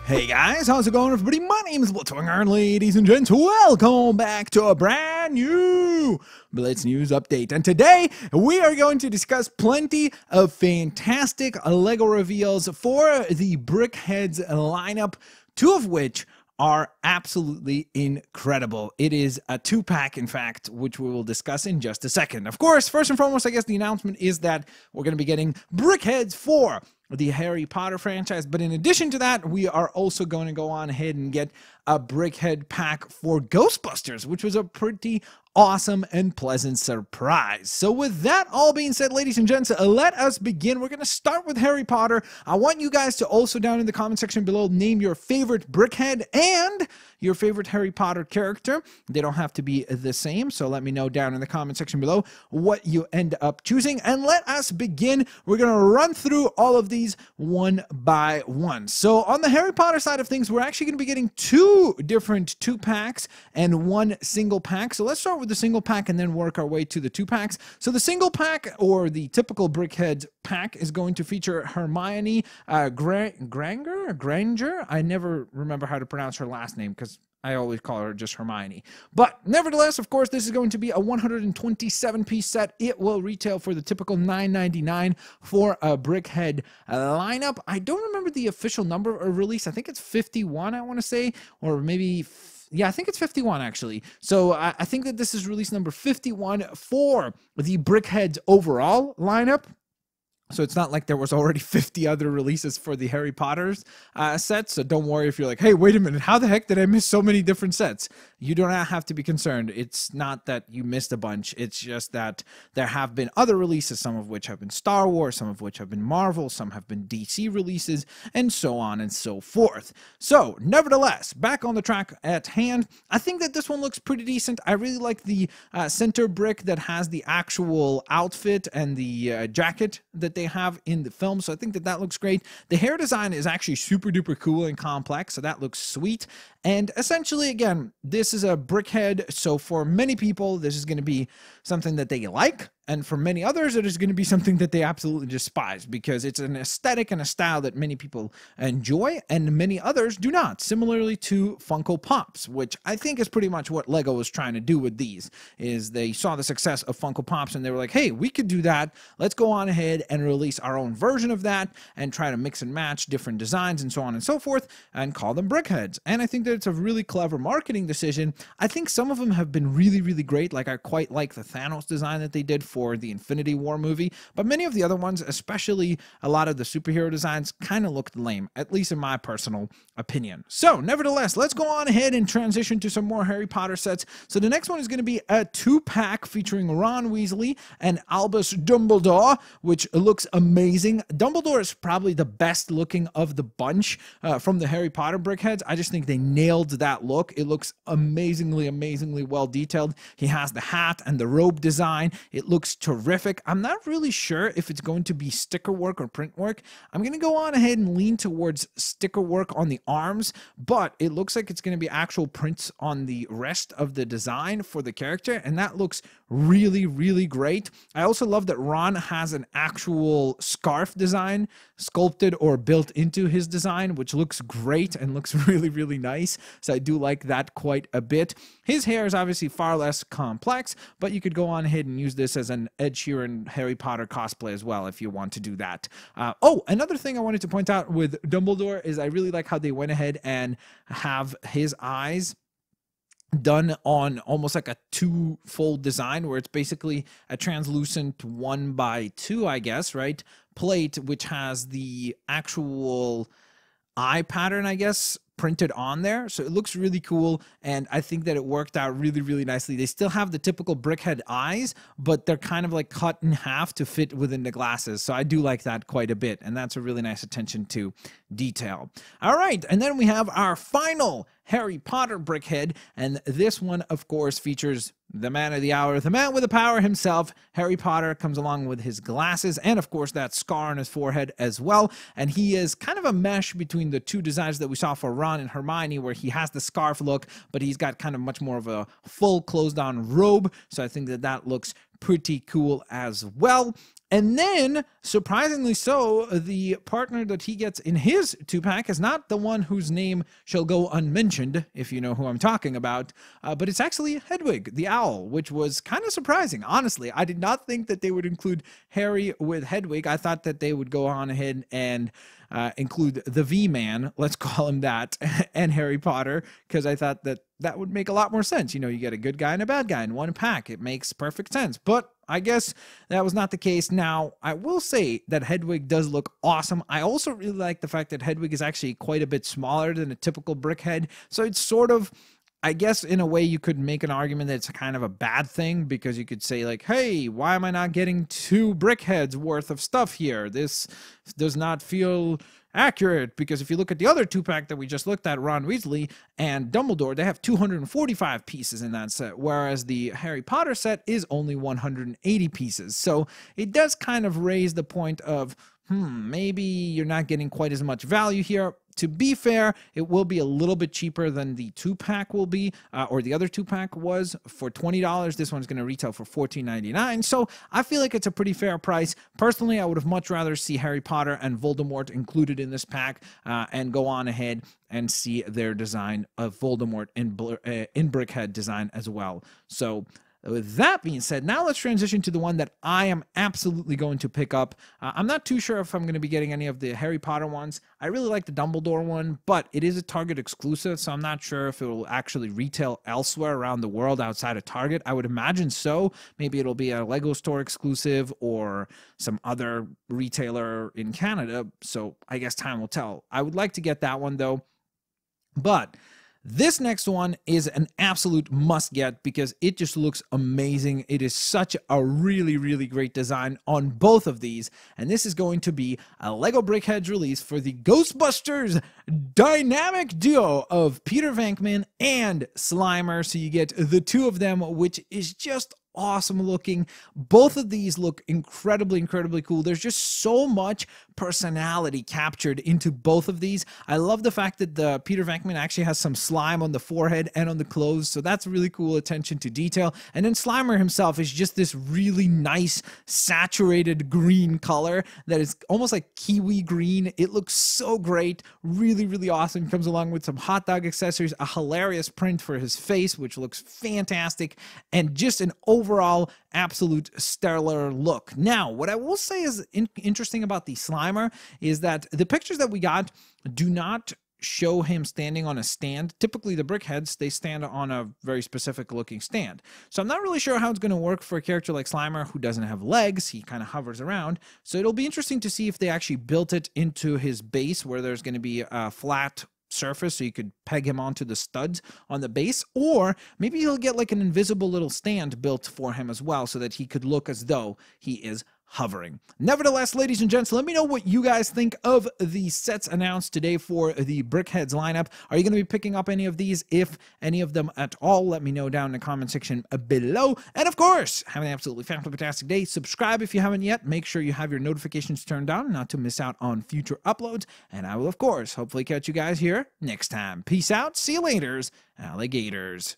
Hey guys, how's it going everybody? My name is Blitzwinger, and ladies and gents, welcome back to a brand new Blitz News Update. And today, we are going to discuss plenty of fantastic LEGO reveals for the Brickheads lineup, two of which are absolutely incredible. It is a two-pack, in fact, which we will discuss in just a second. Of course, first and foremost, I guess the announcement is that we're going to be getting Brickheads for the Harry Potter franchise, but in addition to that, we are also going to go on ahead and get a Brickhead pack for Ghostbusters, which was a pretty awesome and pleasant surprise. So with that all being said, ladies and gents, let us begin. We're going to start with Harry Potter. I want you guys to also down in the comment section below name your favorite Brickhead and your favorite Harry Potter character. They don't have to be the same, so let me know down in the comment section below what you end up choosing, and let us begin. We're going to run through all of these one by one. So on the Harry Potter side of things, we're actually going to be getting two different two-packs and one single pack. So let's start with the single pack and then work our way to the two packs. So the single pack, or the typical Brickhead pack, is going to feature Hermione Granger. I never remember how to pronounce her last name because I always call her just Hermione. But nevertheless, of course, this is going to be a 127-piece set. It will retail for the typical $9.99 for a Brickhead lineup. I don't remember the official number of release. I think it's 51, I want to say, or maybe... yeah, I think it's 51 actually. So I think that this is release number 51 for the Brickheads overall lineup. So it's not like there was already 50 other releases for the Harry Potter's set. So don't worry if you're like, hey, wait a minute, how the heck did I miss so many different sets? You don't have to be concerned. It's not that you missed a bunch. It's just that there have been other releases, some of which have been Star Wars, some of which have been Marvel, some have been DC releases, and so on and so forth. So nevertheless, back on the track at hand, I think that this one looks pretty decent. I really like the center brick that has the actual outfit and the jacket that they have in the film, so I think that that looks great. The hair design is actually super duper cool and complex, so that looks sweet. And essentially, again, this is a Brickhead, so for many people this is going to be something that they like, and for many others it is going to be something that they absolutely despise, because it's an aesthetic and a style that many people enjoy and many others do not, similarly to Funko Pops, which I think is pretty much what LEGO was trying to do with these. Is they saw the success of Funko Pops and they were like, hey, we could do that, let's go on ahead and release our own version of that and try to mix and match different designs and so on and so forth and call them Brickheads. And I think that it's a really clever marketing decision. I think some of them have been really, really great. Like, I quite like the Thanos design that they did for the Infinity War movie, but many of the other ones, especially a lot of the superhero designs, kind of looked lame, at least in my personal opinion. So nevertheless, let's go on ahead and transition to some more Harry Potter sets. So the next one is going to be a two-pack featuring Ron Weasley and Albus Dumbledore, which looks amazing. Dumbledore is probably the best looking of the bunch from the Harry Potter Brickheads. I just think they nailed that look. It looks amazingly well detailed. He has the hat and the robe design. It looks terrific. I'm not really sure if it's going to be sticker work or print work. I'm going to go on ahead and lean towards sticker work on the arms, but it looks like it's going to be actual prints on the rest of the design for the character, and that looks really great. I also love that Ron has an actual scarf design sculpted or built into his design, which looks great and looks really nice. So I do like that quite a bit. His hair is obviously far less complex, but you could go on ahead and use this as an Ed Sheeran Harry Potter cosplay as well if you want to do that. Oh, another thing I wanted to point out with Dumbledore is I really like how they went ahead and have his eyes done on almost like a two-fold design, where it's basically a translucent 1x2, I guess, right, plate, which has the actual eye pattern, I guess, printed on there. So it looks really cool, and I think that it worked out really nicely. They still have the typical Brickhead eyes, but they're kind of like cut in half to fit within the glasses. So I do like that quite a bit, and that's a really nice attention to detail. All right, and then we have our final Harry Potter Brickhead, and this one, of course, features the man of the hour, the man with the power himself. Harry Potter comes along with his glasses and, of course, that scar on his forehead as well. And he is kind of a mesh between the two designs that we saw for Ron and Hermione, where he has the scarf look, but he's got kind of much more of a full closed-on robe. So I think that that looks pretty cool as well. And then, surprisingly so, the partner that he gets in his 2-pack is not the one whose name shall go unmentioned, if you know who I'm talking about, but it's actually Hedwig, the owl, which was kind of surprising. Honestly, I did not think that they would include Harry with Hedwig. I thought that they would go on ahead and include the V-Man, let's call him that, and Harry Potter, because I thought that that would make a lot more sense. You know, you get a good guy and a bad guy in one pack. It makes perfect sense. But I guess that was not the case. Now, I will say that Hedwig does look awesome. I also really like the fact that Hedwig is actually quite a bit smaller than a typical Brickhead. So it's sort of, I guess in a way you could make an argument that it's kind of a bad thing, because you could say like, hey, why am I not getting 2 Brickheads worth of stuff here? This does not feel accurate, because if you look at the other 2-pack that we just looked at, Ron Weasley and Dumbledore, they have 245 pieces in that set, whereas the Harry Potter set is only 180 pieces. So it does kind of raise the point of, maybe you're not getting quite as much value here. To be fair, it will be a little bit cheaper than the 2-pack will be, or the other 2-pack was for $20. This one's going to retail for $14.99. So I feel like it's a pretty fair price. Personally, I would have much rather see Harry Potter and Voldemort included in this pack, and go on ahead and see their design of Voldemort in Brickhead design as well. So with that being said, now let's transition to the one that I am absolutely going to pick up. I'm not too sure if I'm going to be getting any of the Harry Potter ones. I really like the Dumbledore one, but it is a Target exclusive, so I'm not sure if it will actually retail elsewhere around the world outside of Target. I would imagine so. Maybe it'll be a Lego store exclusive or some other retailer in Canada, so I guess time will tell. I would like to get that one, though. But this next one is an absolute must get, because it just looks amazing. It is such a really, really great design on both of these. And this is going to be a Lego Brickheads release for the Ghostbusters dynamic duo of Peter Venkman and Slimer. So you get the 2 of them, which is just awesome looking. Both of these look incredibly, incredibly cool. There's just so much personality captured into both of these. I love the fact that the Peter Venkman actually has some slime on the forehead and on the clothes, so that's really cool attention to detail. And then Slimer himself is just this really nice saturated green color that is almost like kiwi green. It looks so great. Really, really awesome. Comes along with some hot dog accessories, a hilarious print for his face, which looks fantastic, and just an overall absolute stellar look. Now, what I will say is interesting about the Slimer is that the pictures that we got do not show him standing on a stand. Typically, the Brickheads, they stand on a very specific looking stand. So I'm not really sure how it's going to work for a character like Slimer who doesn't have legs. He kind of hovers around. So it'll be interesting to see if they actually built it into his base, where there's going to be a flat surface so you could peg him onto the studs on the base, or maybe he'll get like an invisible little stand built for him as well, so that he could look as though he is hovering. Nevertheless, ladies and gents, let me know what you guys think of the sets announced today for the Brickheads lineup. Are you going to be picking up any of these, if any of them at all? Let me know down in the comment section below. And of course, have an absolutely fantastic day. Subscribe if you haven't yet. Make sure you have your notifications turned on not to miss out on future uploads. And I will, of course, hopefully catch you guys here next time. Peace out. See you laters, alligators.